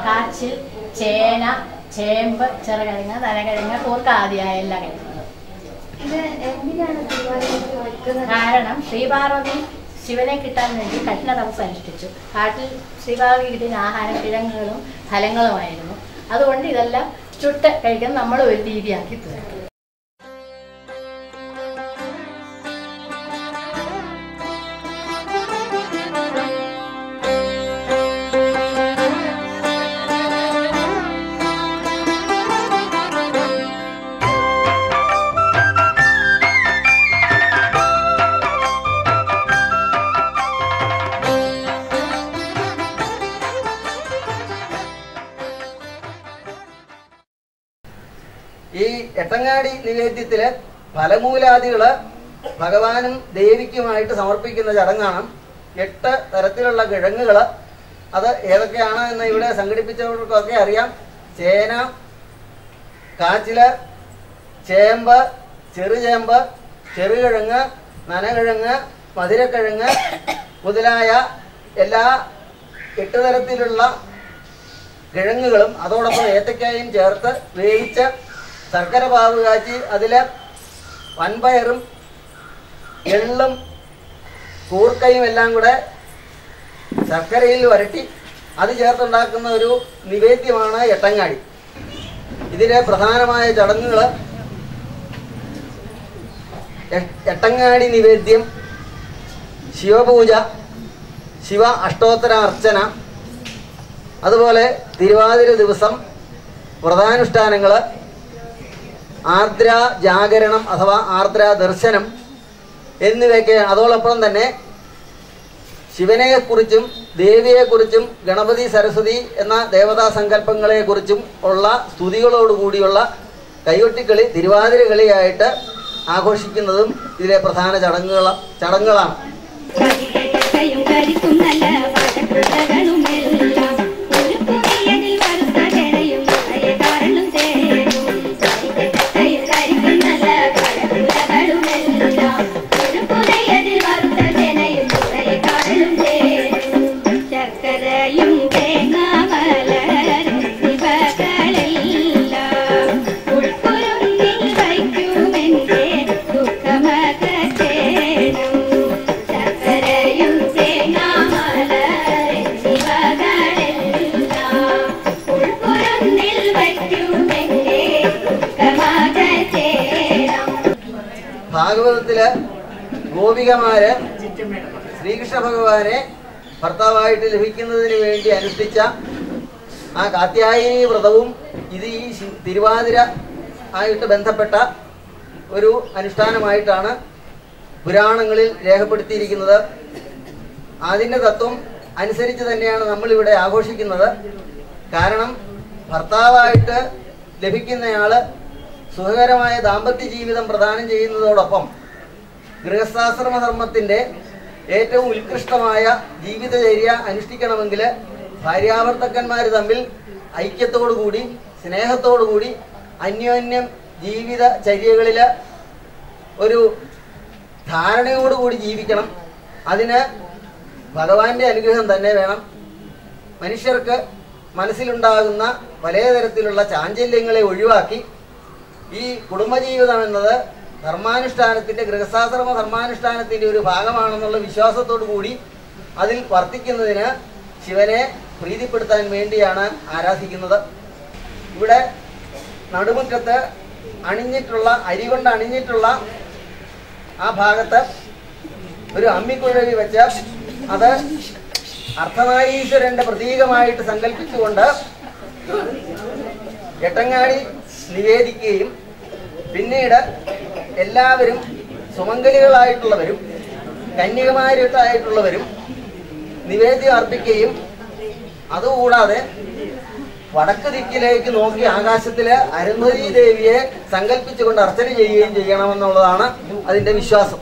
കാച്ചിൽ, ചേന, ചേമ്പ്, ചെറുകിഴങ്ങ്, നനകിഴങ്ങ്, കൂർക്ക ആദിയായ എല്ലാ കിഴങ്ങുകളും. കാരണം ശ്രീപാർവതി ശിവനെ കിട്ടാൻ വേണ്ടി കഠിന തപസ് അനുഷ്ഠിച്ചു. കാട്ടിൽ ശ്രീപാർവതി കിട്ടിയ ആഹാരം കിഴങ്ങുകളും ഫലങ്ങളുമായിരുന്നു. അതുകൊണ്ട് ഇതെല്ലാം ചുട്ട് കഴിക്കാൻ നമ്മൾ ഒരു രീതിയാക്കി തീർക്കും. ഈ എട്ടങ്ങാടി നിവേദ്യത്തില് ഫലമൂലാദികള് ഭഗവാനും ദേവിക്കുമായിട്ട് സമർപ്പിക്കുന്ന ചടങ്ങാണ്. 8 തരത്തിലുള്ള കിഴങ്ങുകള്, അത് ഏതൊക്കെയാണ് എന്ന് ഇവിടെ സംഘടിപ്പിച്ചവർക്കൊക്കെ അറിയാം. ചേന, കാച്ചില്, ചേമ്പ്, ചെറുചേമ്പ്, ചെറുകിഴങ്ങ്, നനകിഴങ്ങ്, മധുരക്കിഴങ്ങ് മുതലായ എല്ലാ 8 തരത്തിലുള്ള കിഴങ്ങുകളും അതോടൊപ്പം ഏത്തക്കായും ചേർത്ത് വേവിച്ച് ശർക്കര പാവ് കാച്ചി അതിൽ വൻപയറും എള്ളും കൂർക്കയും എല്ലാം കൂടെ ശർക്കരയിൽ വരട്ടി അത് ചേർത്തുണ്ടാക്കുന്ന ഒരു നിവേദ്യമാണ് എട്ടങ്ങാടി. ഇതിലെ പ്രധാനമായ ചടങ്ങുകൾ എട്ടങ്ങാടി നിവേദ്യം, ശിവപൂജ, ശിവ അഷ്ടോത്തര അർച്ചന, അതുപോലെ തിരുവാതിര ദിവസം വ്രതാനുഷ്ഠാനങ്ങൾ, ആർദ്ര ജാഗരണം അഥവാ ആർദ്ര ദർശനം എന്നിവയൊക്കെ. അതോടൊപ്പം തന്നെ ശിവനെക്കുറിച്ചും ദേവിയെക്കുറിച്ചും ഗണപതി സരസ്വതി എന്ന ദേവതാ സങ്കല്പങ്ങളെക്കുറിച്ചും ഉള്ള സ്തുതികളോടുകൂടിയുള്ള കൈകൊട്ടിക്കളി തിരുവാതിര കളിയായിട്ട് ആഘോഷിക്കുന്നതും ഇതിലെ പ്രധാന ചടങ്ങുകളാണ്. ഭാഗവതത്തില് ഗോപികമാര് ശ്രീകൃഷ്ണ ഭഗവാനെ ഭർത്താവായിട്ട് ലഭിക്കുന്നതിന് വേണ്ടി അനുഷ്ഠിച്ച ആ കാത്യായനി വ്രതവും ഇത് ഈ തിരുവാതിര ആയിട്ട് ബന്ധപ്പെട്ട ഒരു അനുഷ്ഠാനമായിട്ടാണ് പുരാണങ്ങളിൽ രേഖപ്പെടുത്തിയിരിക്കുന്നത്. അതിൻ്റെ തത്വം അനുസരിച്ച് തന്നെയാണ് നമ്മളിവിടെ ആഘോഷിക്കുന്നത്. കാരണം ഭർത്താവായിട്ട് ലഭിക്കുന്നയാള് സുഖകരമായ ദാമ്പത്യ ജീവിതം പ്രദാനം ചെയ്യുന്നതോടൊപ്പം ഗൃഹസ്ഥാശ്രമധർമ്മത്തിൻ്റെ ഏറ്റവും ഉത്കൃഷ്ടമായ ജീവിതചര്യ അനുഷ്ഠിക്കണമെങ്കിൽ ഭാര്യാഭർത്തക്കന്മാർ തമ്മിൽ ഐക്യത്തോടുകൂടി സ്നേഹത്തോടുകൂടി അന്യോന്യം ജീവിതചര്യകളിൽ ഒരു ധാരണയോടുകൂടി ജീവിക്കണം. അതിന് ഭഗവാന്റെ അനുഗ്രഹം തന്നെ വേണം. മനുഷ്യർക്ക് മനസ്സിലുണ്ടാകുന്ന പലതരത്തിലുള്ള ചാഞ്ചല്യങ്ങളെ ഒഴിവാക്കി ഈ കുടുംബജീവിതം എന്നത് ധർമാനുഷ്ഠാനത്തിൻ്റെ ഗൃഹസ്ഥാശ്രമ ധർമാനുഷ്ഠാനത്തിൻ്റെ ഒരു ഭാഗമാണെന്നുള്ള വിശ്വാസത്തോടു കൂടി അതിൽ വർത്തിക്കുന്നതിന് ശിവനെ പ്രീതിപ്പെടുത്താൻ വേണ്ടിയാണ് ആരാധിക്കുന്നത്. ഇവിടെ നടുമുറ്റത്ത് അണിഞ്ഞിട്ടുള്ള അരി കൊണ്ട് അണിഞ്ഞിട്ടുള്ള ആ ഭാഗത്ത് ഒരു അമ്മിക്കുഴലി വെച്ച് അത് അർദ്ധനാരീശ്വരൻ്റെ പ്രതീകമായിട്ട് സങ്കല്പിച്ചുകൊണ്ട് എട്ടങ്ങാടി നിവേദിക്കുകയും പിന്നീട് എല്ലാവരും സുമംഗലികളായിട്ടുള്ളവരും കന്യകമാരായിട്ടുള്ളവരും നിവേദ്യം അർപ്പിക്കുകയും അതുകൂടാതെ വടക്ക് ദിക്കിലേക്ക് നോക്കി ആകാശത്തിലെ അരുന്ധതി ദേവിയെ സങ്കല്പിച്ചുകൊണ്ട് അർച്ചന ചെയ്യുകയും ചെയ്യണമെന്നുള്ളതാണ് അതിൻ്റെ വിശ്വാസം.